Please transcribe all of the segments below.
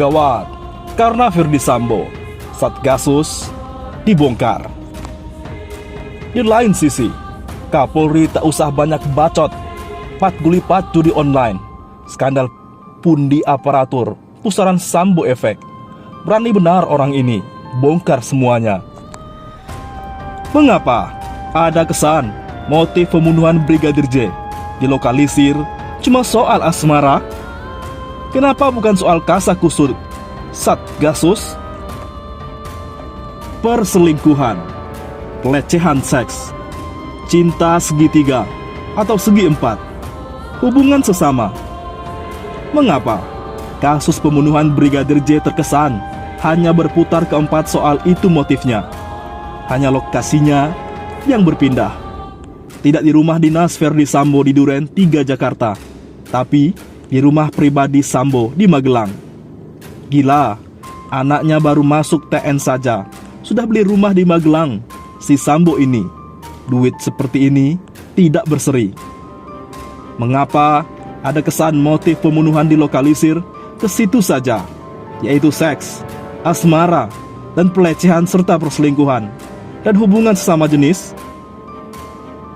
Gawat, karena Ferdi Sambo, Satgasus dibongkar. Di lain sisi, Kapolri tak usah banyak bacot. Pat gulipat judi online, skandal pundi aparatur, pusaran Sambo efek. Berani benar orang ini, bongkar semuanya. Mengapa ada kesan motif pembunuhan Brigadir J dilokalisir cuma soal asmara? Kenapa bukan soal kasakusuk Satgasus? Perselingkuhan, pelecehan seks, cinta segitiga atau segi empat, hubungan sesama. Mengapa kasus pembunuhan Brigadir J terkesan hanya berputar keempat soal itu motifnya? Hanya lokasinya yang berpindah. Tidak di rumah dinas Ferdi Sambo di Duren 3 Jakarta, tapi di rumah pribadi Sambo di Magelang. Gila, anaknya baru masuk TN saja sudah beli rumah di Magelang. Si Sambo ini, duit seperti ini tidak berseri. Mengapa ada kesan motif pembunuhan dilokalisir ke situ saja, yaitu seks, asmara, dan pelecehan serta perselingkuhan dan hubungan sesama jenis?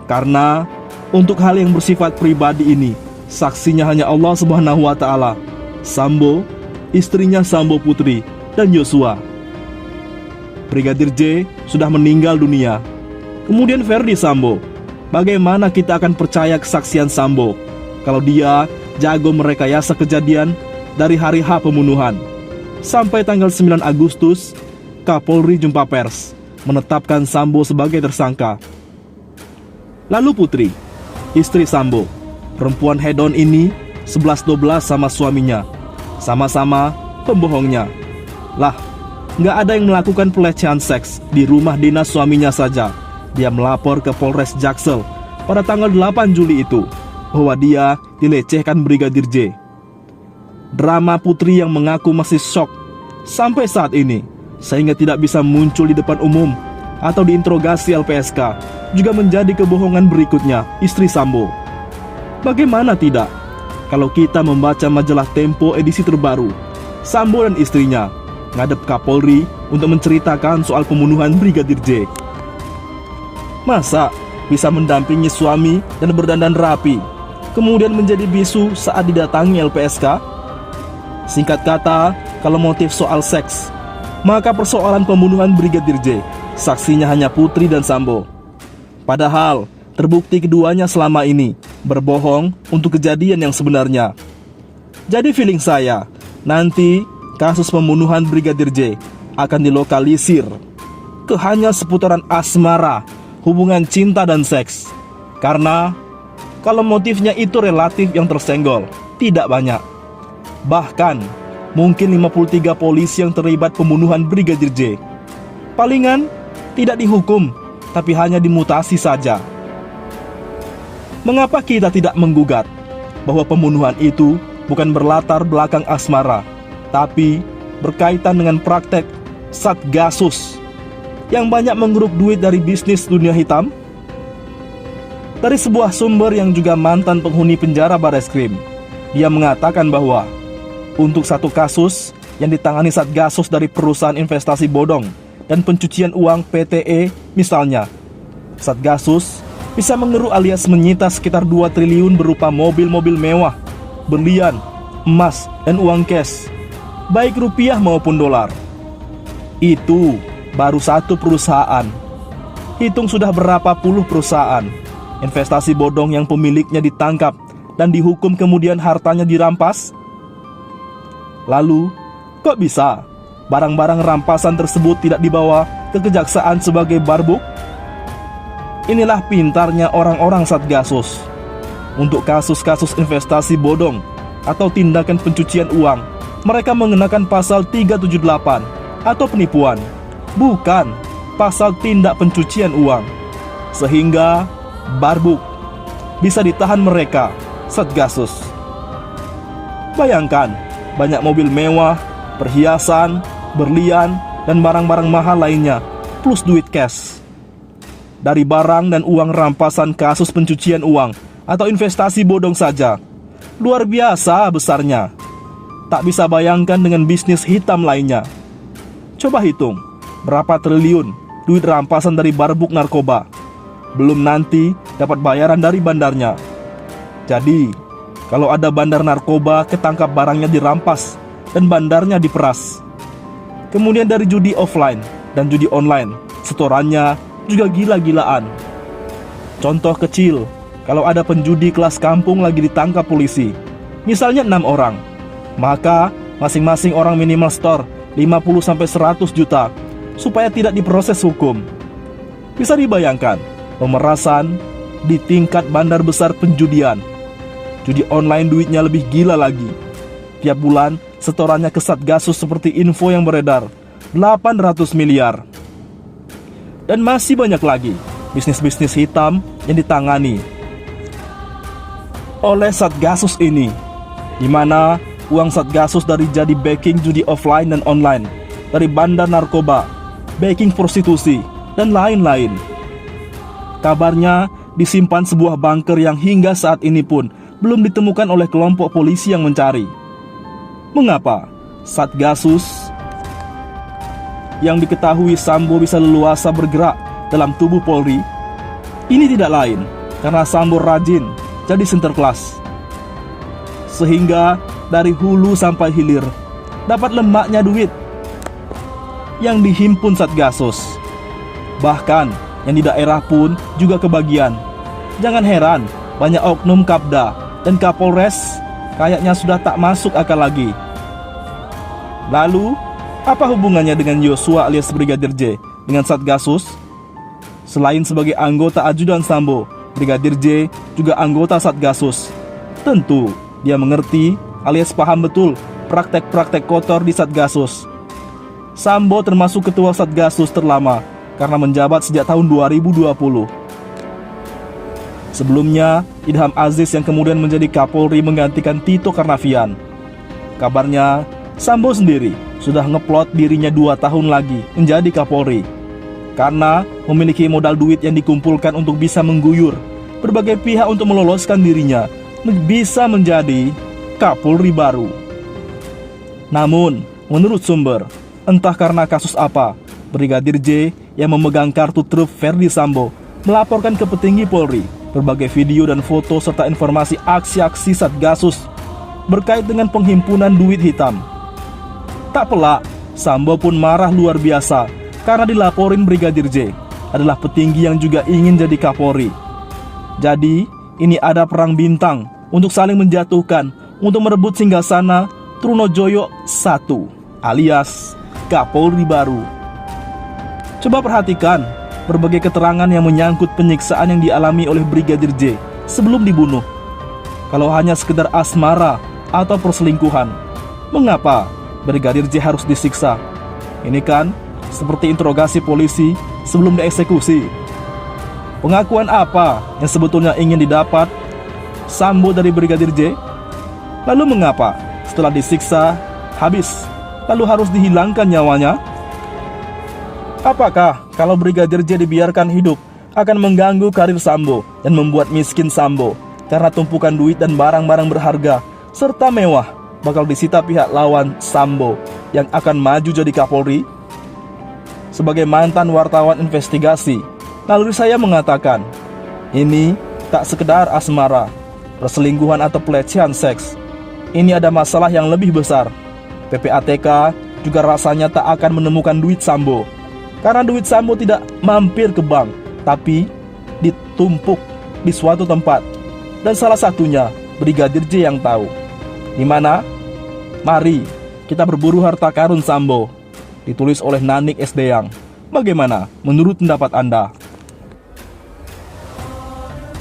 Karena untuk hal yang bersifat pribadi ini, saksinya hanya Allah Subhanahu wa Ta'ala, Sambo, istrinya Sambo Putri, dan Yosua. Brigadir J sudah meninggal dunia. Kemudian Ferdi Sambo, bagaimana kita akan percaya kesaksian Sambo kalau dia jago merekayasa kejadian dari hari H pembunuhan sampai tanggal 9 Agustus Kapolri jumpa pers menetapkan Sambo sebagai tersangka. Lalu Putri, istri Sambo, perempuan hedon ini 11-12 sama suaminya, sama-sama pembohongnya. Lah, nggak ada yang melakukan pelecehan seks di rumah dinas suaminya saja. Dia melapor ke Polres Jaksel pada tanggal 8 Juli itu bahwa dia dilecehkan Brigadir J. Drama Putri yang mengaku masih shock sampai saat ini, sehingga tidak bisa muncul di depan umum atau diinterogasi LPSK, juga menjadi kebohongan berikutnya istri Sambo. Bagaimana tidak kalau kita membaca majalah Tempo edisi terbaru, Sambo dan istrinya ngadep Kapolri untuk menceritakan soal pembunuhan Brigadir J. Masa bisa mendampingi suami dan berdandan rapi, kemudian menjadi bisu saat didatangi LPSK? Singkat kata, kalau motif soal seks, maka persoalan pembunuhan Brigadir J, saksinya hanya Putri dan Sambo. Padahal terbukti keduanya selama ini berbohong untuk kejadian yang sebenarnya. Jadi feeling saya, nanti kasus pembunuhan Brigadir J akan dilokalisir ke hanya seputaran asmara, hubungan cinta dan seks. Karena kalau motifnya itu relatif yang tersenggol, tidak banyak. Bahkan mungkin 53 polisi yang terlibat pembunuhan Brigadir J palingan tidak dihukum, tapi hanya dimutasi saja. Mengapa kita tidak menggugat bahwa pembunuhan itu bukan berlatar belakang asmara, tapi berkaitan dengan praktek Satgasus yang banyak menggeruk duit dari bisnis dunia hitam? Dari sebuah sumber yang juga mantan penghuni penjara Bareskrim, dia mengatakan bahwa untuk satu kasus yang ditangani Satgasus dari perusahaan investasi bodong dan pencucian uang PTE misalnya, Satgasus bisa mengeruk alias menyita sekitar 2 triliun berupa mobil-mobil mewah, berlian, emas, dan uang cash, baik rupiah maupun dolar. Itu baru satu perusahaan. Hitung sudah berapa puluh perusahaan investasi bodong yang pemiliknya ditangkap dan dihukum, kemudian hartanya dirampas. Lalu, kok bisa barang-barang rampasan tersebut tidak dibawa ke kejaksaan sebagai barbuk? Inilah pintarnya orang-orang Satgasus. Untuk kasus-kasus investasi bodong atau tindakan pencucian uang, mereka mengenakan pasal 378 atau penipuan, bukan pasal tindak pencucian uang. Sehingga barbuk bisa ditahan mereka, Satgasus. Bayangkan, banyak mobil mewah, perhiasan, berlian, dan barang-barang mahal lainnya, plus duit cash. Dari barang dan uang rampasan kasus pencucian uang atau investasi bodong saja, luar biasa besarnya. Tak bisa bayangkan dengan bisnis hitam lainnya. Coba hitung, berapa triliun duit rampasan dari barbuk narkoba. Belum nanti dapat bayaran dari bandarnya. Jadi, kalau ada bandar narkoba ketangkap barangnya dirampas dan bandarnya diperas. Kemudian dari judi offline dan judi online, setorannya juga gila-gilaan. Contoh kecil, kalau ada penjudi kelas kampung lagi ditangkap polisi, misalnya 6 orang, maka masing-masing orang minimal store 50-100 juta supaya tidak diproses hukum. Bisa dibayangkan, pemerasan di tingkat bandar besar penjudian. Judi online duitnya lebih gila lagi. Tiap bulan setorannya ke Satgasus seperti info yang beredar, 800 miliar. Dan masih banyak lagi bisnis-bisnis hitam yang ditangani oleh Satgasus ini, di mana uang Satgasus dari jadi backing judi offline dan online, dari bandar narkoba, backing prostitusi, dan lain-lain. Kabarnya disimpan sebuah bunker yang hingga saat ini pun belum ditemukan oleh kelompok polisi yang mencari. Mengapa Satgasus yang diketahui Sambo bisa leluasa bergerak dalam tubuh Polri? Ini tidak lain karena Sambo rajin jadi sinterklas, sehingga dari hulu sampai hilir dapat lemaknya duit yang dihimpun Satgasus. Bahkan yang di daerah pun juga kebagian. Jangan heran banyak oknum Kapda dan Kapolres kayaknya sudah tak masuk akal lagi. Lalu, apa hubungannya dengan Yosua alias Brigadir J dengan Satgasus? Selain sebagai anggota ajudan Sambo, Brigadir J juga anggota Satgasus. Tentu dia mengerti alias paham betul praktek-praktek kotor di Satgasus. Sambo termasuk ketua Satgasus terlama karena menjabat sejak tahun 2020. Sebelumnya, Idham Aziz yang kemudian menjadi Kapolri menggantikan Tito Karnavian. Kabarnya, Sambo sendiri sudah ngeplot dirinya 2 tahun lagi menjadi Kapolri karena memiliki modal duit yang dikumpulkan untuk bisa mengguyur berbagai pihak untuk meloloskan dirinya bisa menjadi Kapolri baru. Namun, menurut sumber, entah karena kasus apa, Brigadir J yang memegang kartu truf Verdi Sambo melaporkan ke petinggi Polri berbagai video dan foto serta informasi aksi-aksi Satgasus berkait dengan penghimpunan duit hitam. Tak pelak, Sambo pun marah luar biasa karena dilaporin Brigadir J adalah petinggi yang juga ingin jadi Kapolri. Jadi, ini ada perang bintang untuk saling menjatuhkan untuk merebut singgasana Trunojoyo I alias Kapolri baru. Coba perhatikan berbagai keterangan yang menyangkut penyiksaan yang dialami oleh Brigadir J sebelum dibunuh. Kalau hanya sekedar asmara atau perselingkuhan, mengapa Brigadir J harus disiksa? Ini kan seperti interogasi polisi sebelum dieksekusi. Pengakuan apa yang sebetulnya ingin didapat Sambo dari Brigadir J? Lalu mengapa setelah disiksa habis lalu harus dihilangkan nyawanya? Apakah kalau Brigadir J dibiarkan hidup akan mengganggu karir Sambo dan membuat miskin Sambo karena tumpukan duit dan barang-barang berharga serta mewah bakal disita pihak lawan Sambo yang akan maju jadi Kapolri? Sebagai mantan wartawan investigasi, naluri saya mengatakan, ini tak sekedar asmara, perselingkuhan atau pelecehan seks. Ini ada masalah yang lebih besar. PPATK juga rasanya tak akan menemukan duit Sambo, karena duit Sambo tidak mampir ke bank, tapi ditumpuk di suatu tempat. Dan salah satunya Brigadir J yang tahu. Di mana? Mari kita berburu harta karun Sambo. Ditulis oleh Nanik S. Deyang. Bagaimana menurut pendapat Anda?